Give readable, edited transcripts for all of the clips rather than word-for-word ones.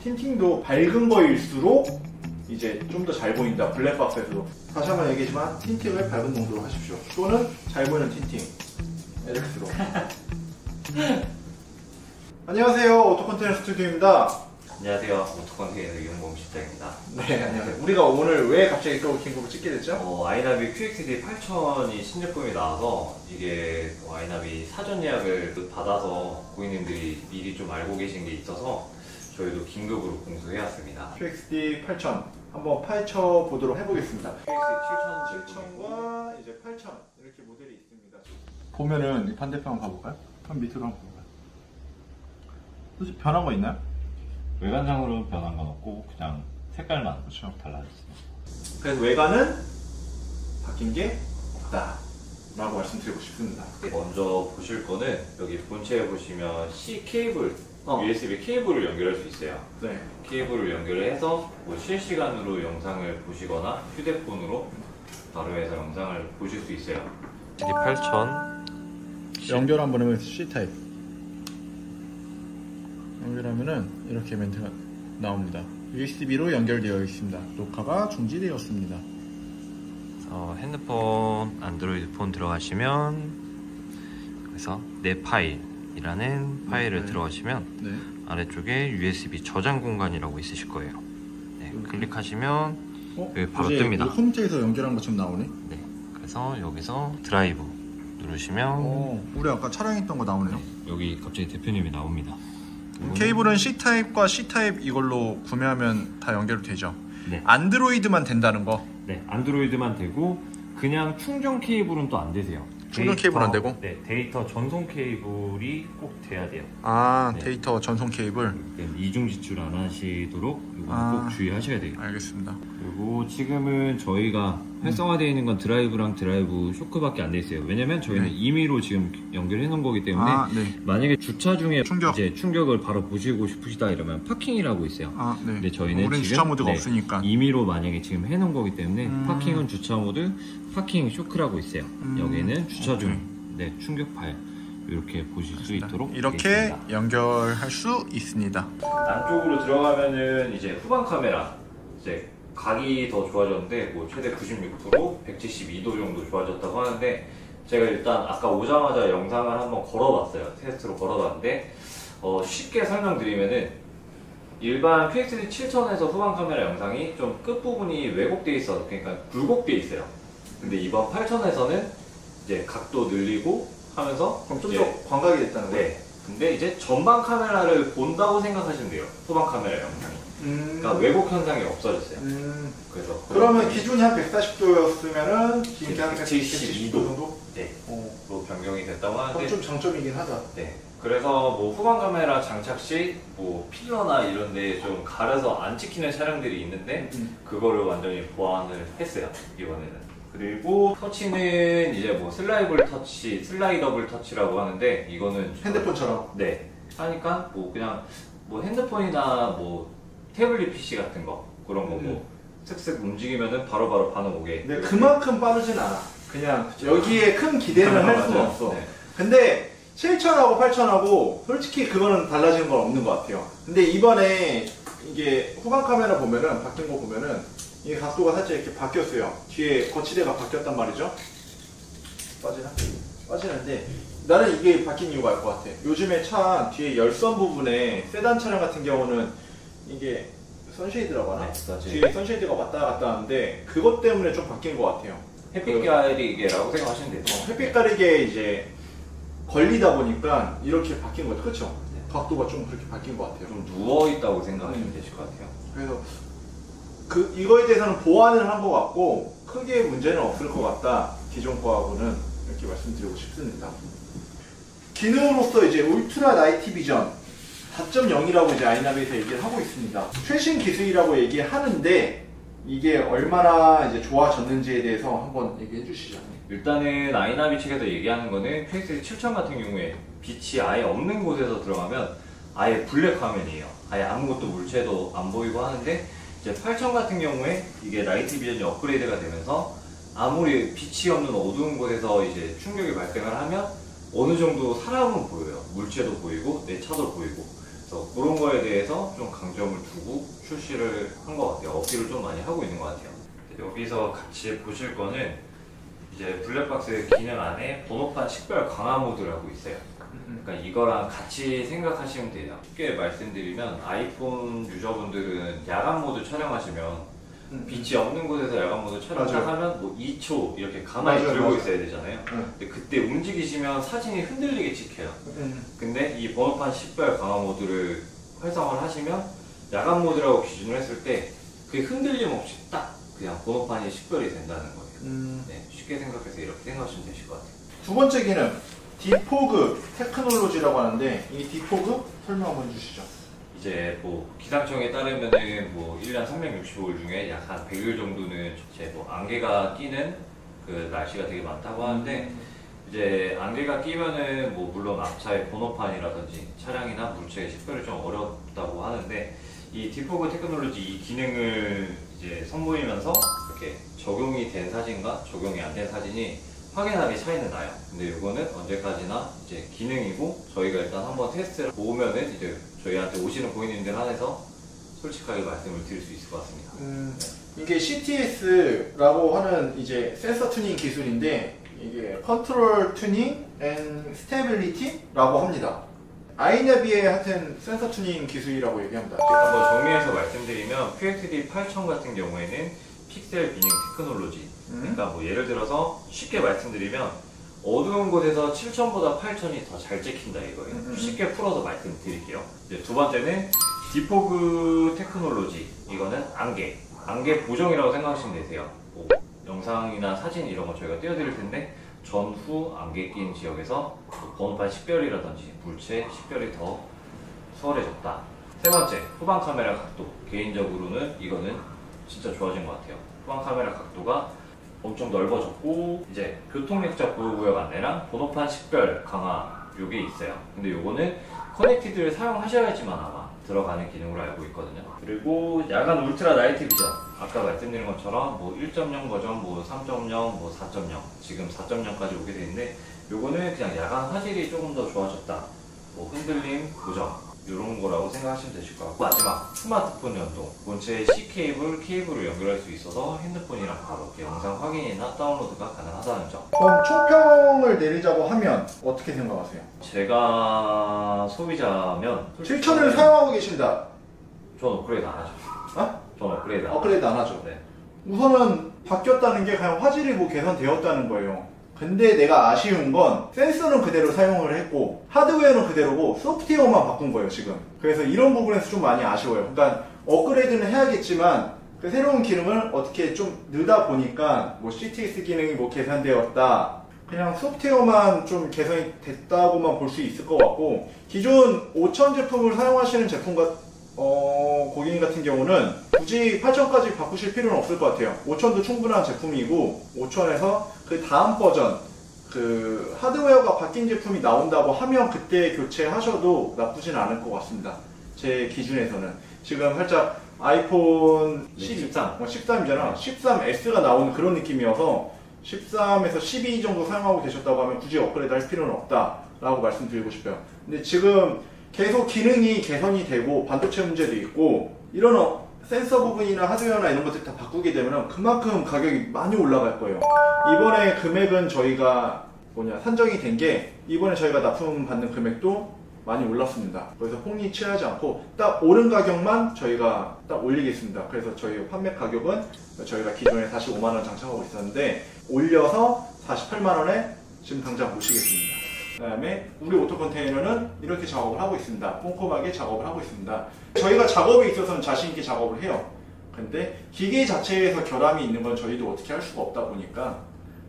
틴팅도 밝은 거일수록 이제 좀 더 잘 보인다. 블랙박스에서도. 다시 한번 얘기하지만 틴팅을 밝은 농도로 하십시오. 또는 잘 보이는 틴팅. LX로. 안녕하세요. 오토컨테이너 스튜디오입니다. 안녕하세요. 오토컨테이너 이용범 실장입니다. 네, 안녕하세요. 우리가 오늘 왜 갑자기 또 긴급을 찍게 됐죠? 아이나비 QXD 8000이 신제품이 나와서 이게 아이나비 사전 예약을 받아서 고객님들이 미리 좀 알고 계신 게 있어서 저희도 긴급으로 공수해왔습니다. QXD 8000 한번 파헤쳐 보도록 해보겠습니다. QXD 7000과 이제 8000 이렇게 모델이 있습니다. 보면은 반대편 한번 봐볼까요? 한 밑으로 한번 볼까요? 솔직히 변한 거 있나요? 외관상으로 변한 건 없고 그냥 색깔만 그렇죠. 달라졌습니다. 그래서 외관은 바뀐 게 없다 라고 말씀드리고 싶습니다. 먼저 보실 거는 여기 본체에 보시면 C 케이블, USB 케이블을 연결할 수 있어요. 네. 케이블을 연결해서 뭐 실시간으로 영상을 보시거나 휴대폰으로 바로 해서 영상을 보실 수 있어요. QXD 8000 연결 한번 해보면 C타입 연결하면은 이렇게 멘트가 나옵니다. USB로 연결되어 있습니다. 녹화가 중지되었습니다. 핸드폰, 안드로이드 폰 들어가시면 그래서 내 파일이라는 파일을 들어가시면 네. 아래쪽에 USB 저장 공간이라고 있으실 거예요. 네, 클릭하시면 여기 바로 이제 뜹니다. 홈트에서 연결한 것처럼 나오네. 네, 그래서 여기서 드라이브 누르시면 우리 아까 촬영했던 거 나오네요. 여기 갑자기 대표님이 나옵니다. 케이블은 C타입과 C타입 이걸로 구매하면 다 연결되죠? 네. 안드로이드만 된다는 거? 네, 안드로이드만 되고 그냥 충전 케이블은 또 안 되세요. 충전 케이블 안 되고? 네, 데이터 전송 케이블이 꼭 돼야 돼요. 아, 네. 데이터 전송 케이블? 이중 지출 안 하시도록 이거 꼭 주의하셔야 돼요. 알겠습니다. 그리고 지금은 저희가 활성화되어 있는 건 드라이브랑 드라이브 쇼크밖에 안 돼 있어요. 왜냐면 저희는 임의로 지금 연결해 놓은 거기 때문에 네. 만약에 주차 중에 충격. 이제 충격을 바로 보시고 싶으시다 이러면 파킹이라고 있어요. 네. 근데 저희는 우린 지금 주차 모드가 없으니까. 임의로 만약에 지금 해놓은 거기 때문에 파킹은 주차 모드, 파킹 쇼크라고 있어요. 여기는 주차 중 충격 파일 이렇게 보실 수 있도록 이렇게 되어 있습니다. 연결할 수 있습니다. 안쪽으로 들어가면은 이제 후방 카메라 이제 각이 더 좋아졌는데 뭐 최대 96%, 172도 정도 좋아졌다고 하는데 제가 일단 아까 오자마자 영상을 한번 걸어봤어요. 테스트로 걸어봤는데 쉽게 설명드리면은 일반 QXD 7000에서 후방 카메라 영상이 좀 끝부분이 왜곡돼 있어, 그러니까 굴곡돼 있어요. 근데 이번 8000에서는 이제 각도 늘리고 하면서 그럼 좀 더 광각이 됐다는 거예요? 네. 근데 이제 전방 카메라를 본다고 생각하시면 돼요. 후방 카메라 영상이. 그러니까 왜곡 현상이 없어졌어요. 그래서 그러면 기준이 한 140도였으면은 길게 한 172 도. 정도? 네. 로 변경이 됐다고 하는데 좀 장점이긴 하다. 네. 그래서 뭐 후방 카메라 장착 시 뭐 필러나 이런데 좀 가려서 안 찍히는 차량들이 있는데 그거를 완전히 보완을 했어요. 이번에는. 그리고 터치는 이제 뭐 슬라이더블 터치라고 하는데 이거는 핸드폰처럼? 네. 하니까 뭐 그냥 뭐 핸드폰이나 뭐 태블릿 PC 같은 거 그런 거 뭐 슥슥 움직이면은 바로바로 반응 오게. 근데 그만큼 빠르진 않아. 그냥 여기에 큰 기대는 할 수는 맞아요. 없어. 네. 근데 7000하고 8000하고 솔직히 그거는 달라지는 건 없는 것 같아요. 근데 이번에 이게 후방 카메라 보면은 바뀐 거 보면은 이게 각도가 살짝 이렇게 바뀌었어요. 뒤에 거치대가 바뀌었단 말이죠. 빠지는데 나는 이게 바뀐 이유가 알 것 같아. 요즘에 차 뒤에 열선 부분에 세단 차량 같은 경우는 이게 선쉐이드라고 하나? 네, 뒤에 선쉐이드가 왔다 갔다 하는데 그것 때문에 좀 바뀐 것 같아요. 햇빛 가리개라고 생각하시면 돼요. 햇빛 가리개 이제 걸리다 보니까 이렇게 바뀐 거죠. 그렇죠? 각도가 좀 그렇게 바뀐 것 같아요. 좀 누워 있다고 생각하시면 되실 것 같아요. 그래서 이거에 대해서는 보완을 한 것 같고 크게 문제는 없을 것 같다. 기존 거하고는 이렇게 말씀드리고 싶습니다. 기능으로서 이제 울트라 나이트 비전 4.0이라고 이제 아이나비에서 얘기를 하고 있습니다. 최신 기술이라고 얘기하는데 이게 얼마나 이제 좋아졌는지에 대해서 한번 얘기해 주시죠. 일단은 아이나비 측에서 얘기하는 거는 QXD 7000 같은 경우에 빛이 아예 없는 곳에서 들어가면 아예 블랙 화면이에요. 아예 아무것도 물체도 안 보이고 하는데 이제 8000 같은 경우에 이게 나이트 비전이 업그레이드가 되면서 아무리 빛이 없는 어두운 곳에서 이제 충격이 발생을 하면 어느 정도 사람은 보여요. 물체도 보이고 내 차도 보이고. 그래서 그런 거에 대해서 좀 강점을 두고 출시를 한 것 같아요. 어필을 좀 많이 하고 있는 것 같아요. 여기서 같이 보실 거는 이제 블랙박스 기능 안에 번호판 식별 강화 모드라고 있어요. 그러니까 이거랑 같이 생각하시면 돼요. 쉽게 말씀드리면 아이폰 유저분들은 야간 모드 촬영하시면 빛이 없는 곳에서 야간 모드 촬영을 맞아요. 하면 뭐 2초 이렇게 가만히 맞아요, 들고 맞아요. 있어야 되잖아요. 근데 그때 움직이시면 사진이 흔들리게 찍혀요. 음. 근데 이 번호판 식별 강화 모드를 활성화를 하시면 야간 모드라고 기준을 했을 때 그 흔들림 없이 딱 그냥 번호판이 식별이 된다는 거예요. 네, 쉽게 생각해서 이렇게 생각하시면 되실 것 같아요. 두 번째 기능 디포그 테크놀로지라고 하는데 이 디포그 설명 한번 해주시죠. 이제 뭐 기상청에 따르면은 뭐 1년 365일 중에 약 한 100일 정도는 이제 뭐 안개가 끼는 그 날씨가 되게 많다고 하는데 이제 안개가 끼면은 뭐 물론 앞차의 번호판이라든지 차량이나 물체의 식별이 좀 어렵다고 하는데 이 디포그 테크놀로지 이 기능을 이제 선보이면서 이렇게 적용이 된 사진과 적용이 안 된 사진이 확연하게 차이는 나요. 근데 이거는 언제까지나 이제 기능이고 저희가 일단 한번 테스트를 보면은 이제 저희한테 오시는 고객님들 한해서 솔직하게 말씀을 드릴 수 있을 것 같습니다. 이게 CTS라고 하는 이제 센서 튜닝 기술인데 이게 컨트롤 튜닝 앤 스테빌리티라고 합니다. 아이나비의 하여튼 센서 튜닝 기술이라고 얘기합니다. 한번 정리해서 말씀드리면 QXD 8000 같은 경우에는 픽셀 비닝 테크놀로지 그러니까 뭐 예를 들어서 쉽게 말씀드리면 어두운 곳에서 7000보다 8000이 더 잘 찍힌다 이거예요. 쉽게 풀어서 말씀드릴게요. 이제 두 번째는 디포그 테크놀로지 이거는 안개 보정이라고 생각하시면 되세요. 뭐 영상이나 사진 이런 거 저희가 띄워드릴 텐데 전후 안개 낀 지역에서 번호판 식별이라든지 물체 식별이 더 수월해졌다. 세 번째, 후방 카메라 각도. 개인적으로는 이거는 진짜 좋아진 것 같아요. 후방 카메라 각도가 엄청 넓어졌고 이제 교통약자 보호구역 안내랑 번호판 식별 강화 요게 있어요. 근데 요거는 커넥티드를 사용하셔야지만 아마 들어가는 기능으로 알고 있거든요. 그리고 야간 울트라 나이트 비전 아까 말씀드린 것처럼 뭐 1.0 버전, 뭐 3.0, 뭐 4.0 지금 4.0까지 오게 되는데 요거는 그냥 야간 화질이 조금 더 좋아졌다. 뭐 흔들림, 고정 이런 거라고 생각하시면 되실 것 같고 마지막 스마트폰 연동 본체에 C 케이블을 연결할 수 있어서 핸드폰이랑 바로 이렇게 영상 확인이나 다운로드가 가능하다는 점. 그럼 총평을 내리자고 하면 어떻게 생각하세요? 제가 소비자면 7000을 사용하고 계신다. 전 업그레이드 안 하죠. 어? 전 업그레이드 안 업그레이드 안 하죠. 네. 우선은 바뀌었다는 게 그냥 화질이 뭐 개선되었다는 거예요. 근데 내가 아쉬운 건 센서는 그대로 사용을 했고 하드웨어는 그대로고 소프트웨어만 바꾼 거예요 지금. 그래서 이런 부분에서 좀 많이 아쉬워요. 그러니까 업그레이드는 해야겠지만 그 새로운 기능을 어떻게 좀 넣다 보니까 뭐 CTS 기능이 뭐 개선되었다 그냥 소프트웨어만 좀 개선이 됐다고만 볼 수 있을 것 같고 기존 5000 제품을 사용하시는 고객님 같은 경우는 굳이 8000까지 바꾸실 필요는 없을 것 같아요. 5000도 충분한 제품이고 5000에서 그 다음 버전 그 하드웨어가 바뀐 제품이 나온다고 하면 그때 교체하셔도 나쁘진 않을 것 같습니다. 제 기준에서는 지금 살짝 아이폰 13이잖아. 13S가 나오는 그런 느낌이어서 13에서 12 정도 사용하고 계셨다고 하면 굳이 업그레이드 할 필요는 없다라고 말씀드리고 싶어요. 근데 지금 계속 기능이 개선이 되고 반도체 문제도 있고 이런 센서 부분이나 하드웨어나 이런 것들 다 바꾸게 되면 그만큼 가격이 많이 올라갈 거예요. 이번에 금액은 저희가 산정이 된 게 이번에 저희가 납품 받는 금액도 많이 올랐습니다. 그래서 폭리 취하지 않고 딱 오른 가격만 저희가 딱 올리겠습니다. 그래서 저희 판매 가격은 저희가 기존에 45만원 장착하고 있었는데 올려서 48만원에 지금 당장 모시겠습니다. 그 다음에 우리 오토 컨테이너는 이렇게 작업을 하고 있습니다. 꼼꼼하게 작업을 하고 있습니다. 저희가 작업에 있어서는 자신있게 작업을 해요. 근데 기계 자체에서 결함이 있는 건 저희도 어떻게 할 수가 없다 보니까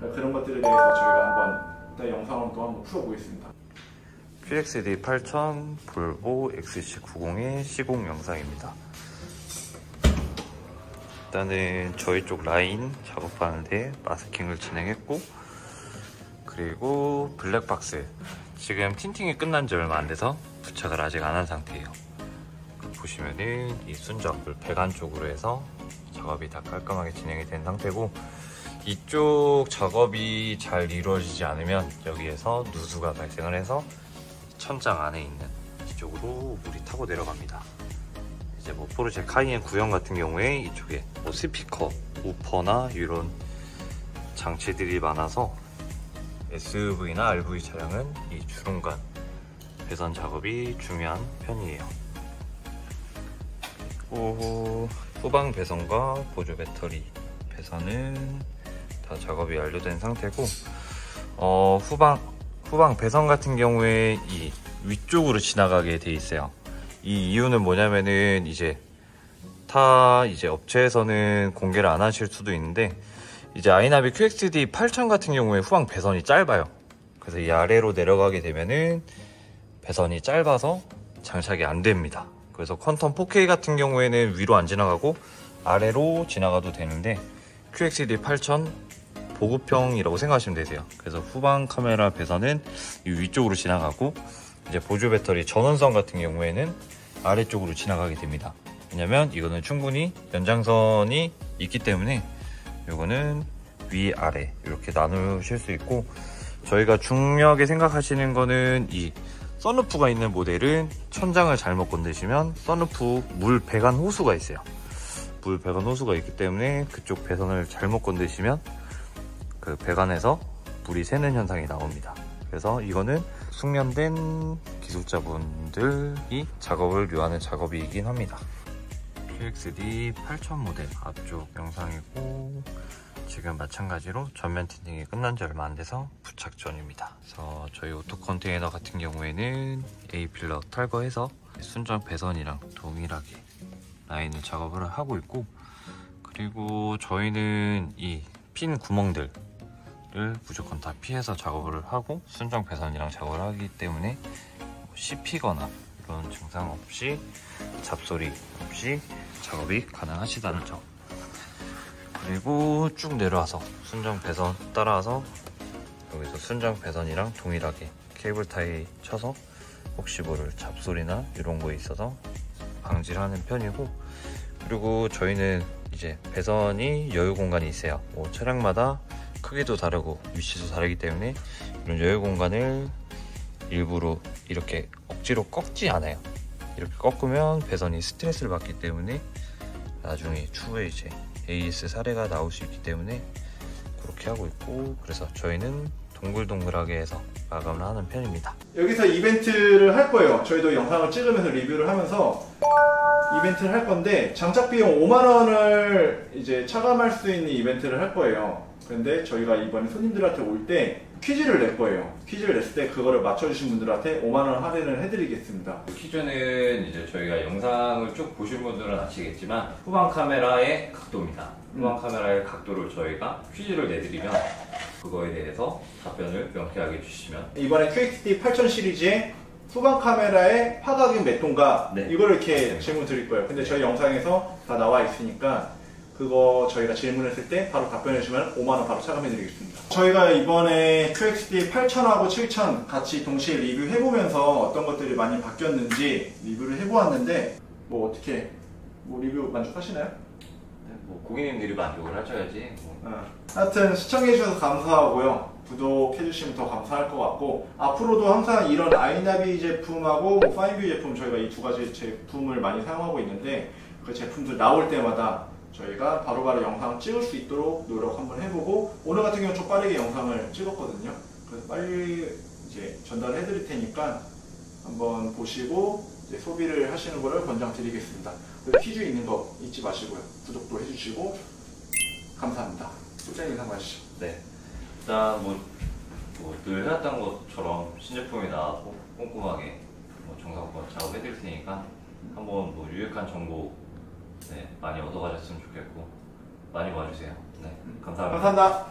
그런 것들에 대해서 저희가 한번 영상으로 또 한번 풀어보겠습니다. QXD 8000 볼보 XC90의 시공 영상입니다. 일단은 저희 쪽 라인 작업하는데 마스킹을 진행했고 그리고 블랙박스 지금 틴팅이 끝난 지 얼마 안 돼서 부착을 아직 안 한 상태예요. 보시면은 이 순접을 배관 쪽으로 해서 작업이 다 깔끔하게 진행이 된 상태고 이쪽 작업이 잘 이루어지지 않으면 여기에서 누수가 발생을 해서 천장 안에 있는 이쪽으로 물이 타고 내려갑니다. 이제 뭐 포르쉐 카이엔 구형 같은 경우에 이쪽에 뭐 스피커, 우퍼나 이런 장치들이 많아서 SUV나 RV 차량은 이 주름간 배선 작업이 중요한 편이에요. 그리고 후방 배선과 보조 배터리 배선은 다 작업이 완료된 상태고, 후방 배선 같은 경우에 이 위쪽으로 지나가게 돼 있어요. 이 이유는 뭐냐면은 이제 업체에서는 공개를 안 하실 수도 있는데, 이제 아이나비 QXD 8000 같은 경우에 후방 배선이 짧아요. 그래서 이 아래로 내려가게 되면은 배선이 짧아서 장착이 안 됩니다. 그래서 퀀텀 4K 같은 경우에는 위로 안 지나가고 아래로 지나가도 되는데, QXD 8000 보급형이라고 생각하시면 되세요. 그래서 후방 카메라 배선은 이 위쪽으로 지나가고, 이제 보조 배터리 전원선 같은 경우에는 아래쪽으로 지나가게 됩니다. 왜냐면 이거는 충분히 연장선이 있기 때문에 이거는 위아래 이렇게 나누실 수 있고, 저희가 중요하게 생각하시는 거는 이 썬루프가 있는 모델은 천장을 잘못 건드시면 썬루프 물 배관 호수가 있어요. 물 배관 호수가 있기 때문에 그쪽 배선을 잘못 건드시면 그 배관에서 물이 새는 현상이 나옵니다. 그래서 이거는 숙련된 기술자분들이 작업을 요하는 작업이긴 합니다. QXD 8000 모델 앞쪽 영상이고, 지금 마찬가지로 전면 틴팅이 끝난 지 얼마 안 돼서 부착 전입니다. 그래서 저희 오토 컨테이너 같은 경우에는 A필러 탈거해서 순정 배선이랑 동일하게 라인을 작업을 하고 있고, 그리고 저희는 이 핀 구멍들을 무조건 다 피해서 작업을 하고 순정 배선이랑 작업을 하기 때문에 씹히거나 이런 증상 없이, 잡소리 없이 작업이 가능하시다는 점. 그리고 쭉 내려와서 순정 배선 따라와서 여기서 순정 배선이랑 동일하게 케이블 타이 쳐서 혹시 모를 잡소리나 이런 거에 있어서 방지를 하는 편이고, 그리고 저희는 이제 배선이 여유 공간이 있어요. 뭐 차량마다 크기도 다르고 위치도 다르기 때문에 이런 여유 공간을 일부러 이렇게 억지로 꺾지 않아요. 이렇게 꺾으면 배선이 스트레스를 받기 때문에 나중에 추후에 이제 AS 사례가 나올 수 있기 때문에 그렇게 하고 있고, 그래서 저희는 동글동글하게 해서 마감을 하는 편입니다. 여기서 이벤트를 할 거예요. 저희도 영상을 찍으면서 리뷰를 하면서 이벤트를 할 건데, 장착 비용 5만원을 이제 차감할 수 있는 이벤트를 할 거예요. 근데 저희가 이번에 손님들한테 올 때 퀴즈를 낼 거예요. 퀴즈를 냈을 때 그거를 맞춰주신 분들한테 5만원 할인을 해드리겠습니다. 퀴즈는 이제 저희가 영상을 쭉 보신 분들은 아시겠지만 후방 카메라의 각도입니다. 후방 카메라의 각도를 저희가 퀴즈를 내드리면 그거에 대해서 답변을 명쾌하게 주시면, 이번에 QXD 8000 시리즈의 후방 카메라의 화각은 몇 동가, 네. 이걸 이렇게 질문 드릴 거예요. 근데 저희 영상에서 다 나와 있으니까 그거 저희가 질문했을 때 바로 답변해 주시면 5만원 바로 차감해 드리겠습니다. 저희가 이번에 QXD 8000하고 7000 같이 동시에 리뷰해보면서 어떤 것들이 많이 바뀌었는지 리뷰를 해보았는데, 뭐 어떻게 뭐 리뷰 만족하시나요? 뭐 고객님들이 만족을 하셔야지. 하여튼 시청해주셔서 감사하고요. 구독해주시면 더 감사할 것 같고, 앞으로도 항상 이런 아이나비 제품하고 파인뷰 제품, 저희가 이 두 가지 제품을 많이 사용하고 있는데, 그 제품들 나올 때마다 저희가 바로바로 영상을 찍을 수 있도록 노력 한번 해보고, 오늘 같은 경우는 좀 빠르게 영상을 찍었거든요. 그래서 빨리 이제 전달해 드릴 테니까 한번 보시고 이제 소비를 하시는 거를 권장드리겠습니다. 퀴즈 있는 거 잊지 마시고요. 구독도 해주시고 감사합니다. 소장님 인사 마시죠. 네. 일단 늘 해왔던 것처럼 신제품이 나와서 꼼꼼하게 정성껏 작업해드릴 테니까 한번 유익한 정보 많이 얻어가셨으면 좋겠고 많이 와주세요. 네, 감사합니다. 감사합니다.